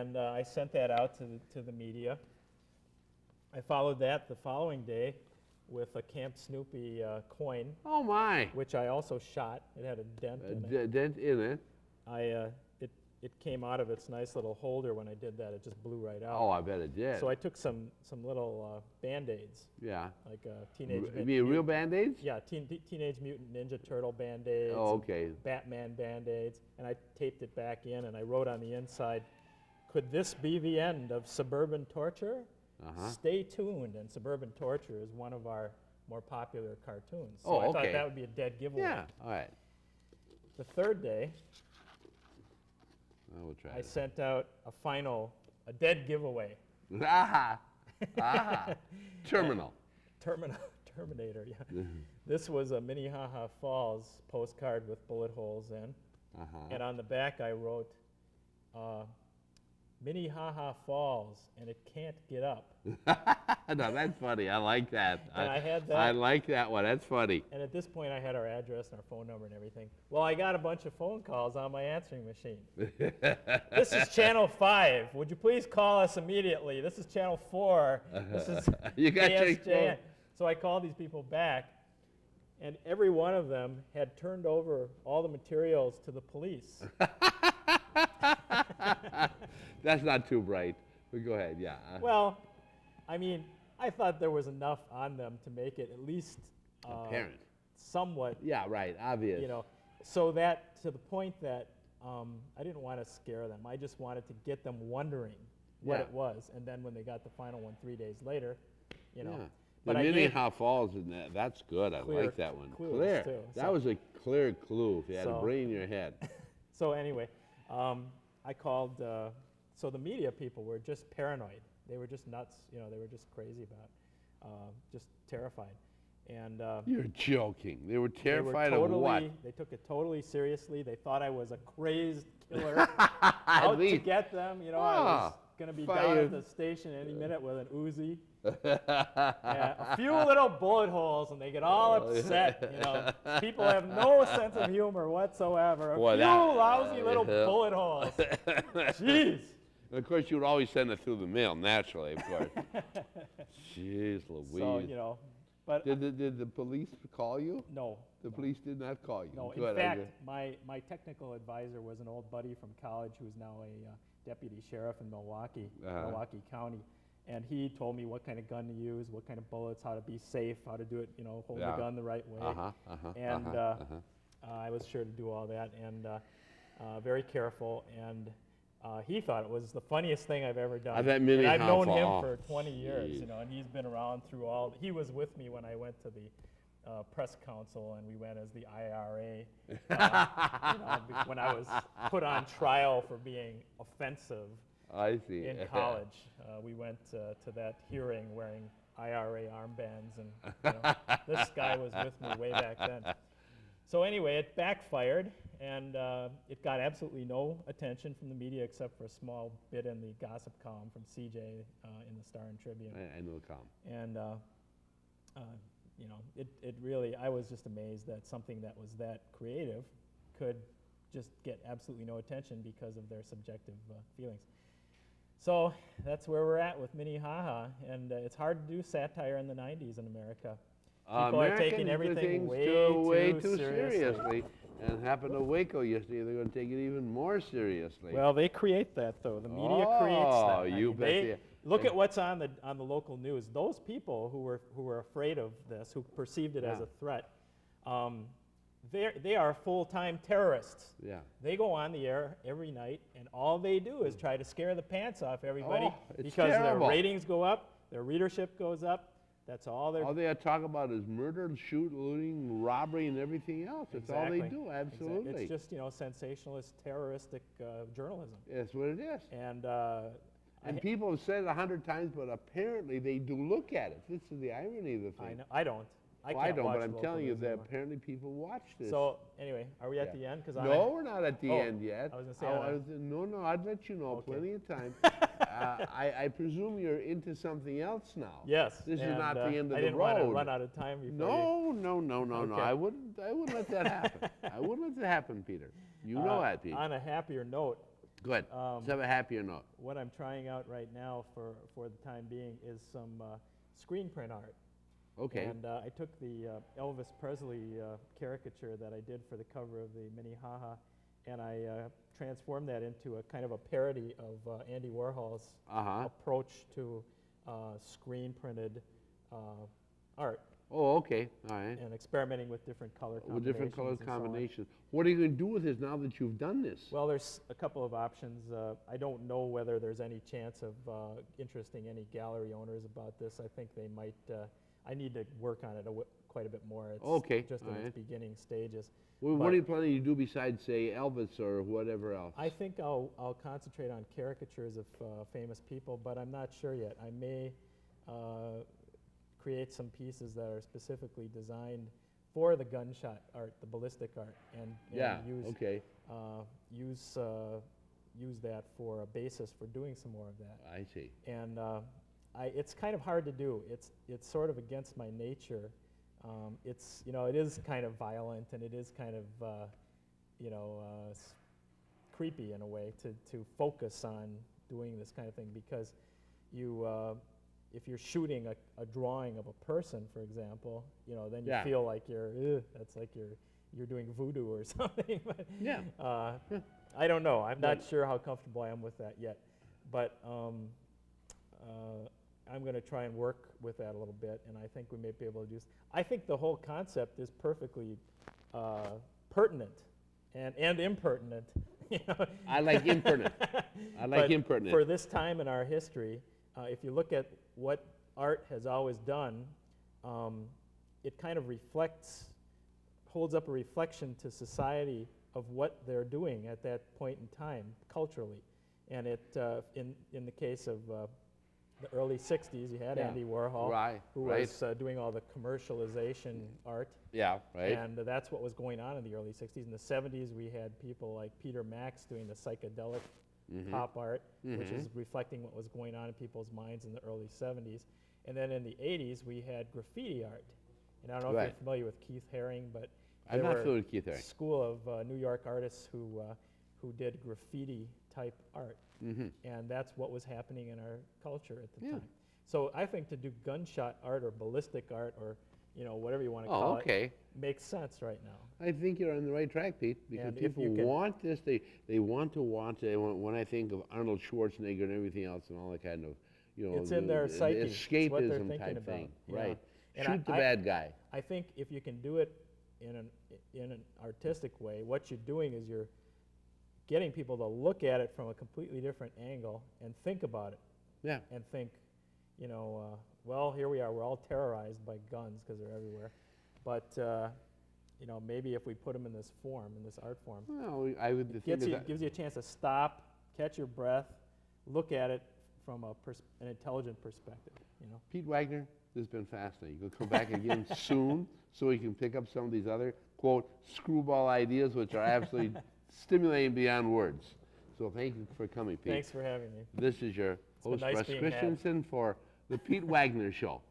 and I sent that out to the media. I followed that the following day with a Camp Snoopy coin, Oh my! which I also shot. It had a dent in it. Dent in it. It came out of its nice little holder when I did that. It just blew right out. Oh, I bet it did. So I took some little Band-Aids. Yeah. Like Teenage You mean real Band-Aids? Yeah, Teenage Mutant Ninja Turtle Band-Aids. Oh, okay. Batman Band-Aids. And I taped it back in, and I wrote on the inside, "Could this be the end of Suburban Torture? Stay tuned." And Suburban Torture is one of our more popular cartoons. So I thought that would be a dead giveaway. Yeah, all right. The third day, We'll try I sent out a dead giveaway. Aha! Aha! Terminator, yeah. This was a Minne HA Falls postcard with bullet holes in. And on the back I wrote, Minne HA Falls, and it can't get up. No, that's funny. I like that. And I had that. I like that one. That's funny. And at this point, I had our address and our phone number and everything. Well, I got a bunch of phone calls on my answering machine. This is Channel 5. Would you please call us immediately? This is Channel 4. This is You got KSJN. So I called these people back, and every one of them had turned over all the materials to the police. That's not too bright. But go ahead, yeah. Well, I mean, I thought there was enough on them to make it at least apparent, somewhat. Yeah, right. Obvious. You know, so that to the point that I didn't want to scare them. I just wanted to get them wondering what it was, and then when they got the final one 3 days later, you know. Yeah. But the Minne HA Falls, that's good. I like that one. Clear. Too, that was a clear clue if you had a brain in your head. So anyway, I called. So the media people were just paranoid. They were just nuts. You know, they were just crazy about, just terrified. And you're joking. They were terrified of what? They took it totally seriously. They thought I was a crazed killer out to get them. You know, I was going to be down at the station any minute with an Uzi. A few little bullet holes, and they get all upset. You know, people have no sense of humor whatsoever. A few lousy little bullet holes. Jeez. And of course, you would always send it through the mail, naturally, of course. Jeez Louise. So, you know, but did the police call you? No. The police did not call you? No. In fact, my technical advisor was an old buddy from college who's now a deputy sheriff in Milwaukee County. And he told me what kind of gun to use, what kind of bullets, how to be safe, how to do it, you know, hold the gun the right way. I was sure to do all that, and very careful. And he thought it was the funniest thing I've ever done. I've known him for 20 years, you know, and he's been around through all. He was with me when I went to the press council, and we went as the IRA you know, when I was put on trial for being offensive. I see. In college, we went to that hearing wearing IRA armbands, and you know, this guy was with me way back then. So anyway, it backfired, and it got absolutely no attention from the media except for a small bit in the gossip column from CJ in the Star and Tribune. I know the column. And you know, it really, I was just amazed that something that was that creative could just get absolutely no attention because of their subjective feelings. So that's where we're at with Minne HA, and it's hard to do satire in the 90s in America. People are taking everything way too seriously. And it happened to Waco yesterday. They're going to take it even more seriously. Well, they create that, though. The media creates that. Oh, you bet. Look at what's on the local news. Those people who were afraid of this, who perceived it as a threat, they are full-time terrorists. Yeah. They go on the air every night, and all they do is try to scare the pants off everybody because their ratings go up, their readership goes up. That's all they're... All they talk about is murder, looting, robbery, and everything else. That's all they do, absolutely. It's just, you know, sensationalist, terroristic journalism. That's what it is. And people have said it 100 times, but apparently they do look at it. This is the irony of the thing. I know. I don't. I don't, but I'm telling you that apparently people watch this. So anyway, are we at the end? No, we're not at the end yet. I was going to say. No, I'd let you know. Plenty of time. I presume you're into something else now. Yes. This is not the end of the road. I didn't want to run out of time before No. I wouldn't let that happen. I wouldn't let that happen, Peter. You know that, Peter. On a happier note, Good. Let's have a happier note. What I'm trying out right now for the time being is some screen print art. Okay. And I took the Elvis Presley caricature that I did for the cover of the Minne HA, and I transformed that into a kind of a parody of Andy Warhol's approach to screen printed art. Oh, okay. All right. And experimenting with different color combinations. With different color and so on. combinations. What are you going to do with this now that you've done this? Well, there's a couple of options. I don't know whether there's any chance of interesting any gallery owners about this. I think they might. I need to work on it quite a bit more. It's just in its beginning stages. Well, what are you planning to do besides, say, Elvis or whatever else? I think I'll concentrate on caricatures of famous people, but I'm not sure yet. I may create some pieces that are specifically designed for the gunshot art, the ballistic art, and use that for a basis for doing some more of that. I see. And it's kind of hard to do. It's sort of against my nature. It is kind of violent, and it is kind of creepy in a way to focus on doing this kind of thing, because if you're shooting a drawing of a person, for example, then you feel like that's like you're doing voodoo or something. But I don't know. I'm not sure how comfortable I am with that yet, but I'm going to try and work with that a little bit, and I think we may be able to do. I think the whole concept is perfectly pertinent and impertinent. I like impertinent. I like impertinent. For this time in our history, if you look at what art has always done, it kind of holds up a reflection to society of what they're doing at that point in time culturally. And in the case of the early 60s, you had Andy Warhol, who was doing all the commercialization art. Yeah, right. And that's what was going on in the early 60s. In the 70s, we had people like Peter Max doing the psychedelic pop art, which is reflecting what was going on in people's minds in the early 70s. And then in the 80s, we had graffiti art. And I don't know if you're familiar with Keith Haring, but I'm not familiar with Keith Haring. A school of New York artists who did graffiti-type art. And that's what was happening in our culture at the time. So I think to do gunshot art or ballistic art or whatever you want to call it makes sense right now. I think you're on the right track, Pete, because And people want this. They want to watch it. When I think of Arnold Schwarzenegger and everything else and all that kind of, it's in their psyche. The escapism type thing, right? Shoot the bad guy. I think if you can do it in an artistic way, what you're doing is you're getting people to look at it from a completely different angle and think about it. Yeah. And think, well, here we are. We're all terrorized by guns because they're everywhere. But, maybe if we put them in this form, in this art form, it gives you a chance to stop, catch your breath, look at it from an intelligent perspective. Pete Wagner, this has been fascinating. You'll come back again soon so we can pick up some of these other, quote, screwball ideas, which are absolutely stimulating beyond words. So thank you for coming, Pete. Thanks for having me. This is your host, Russ Christensen, for the Pete Wagner Show.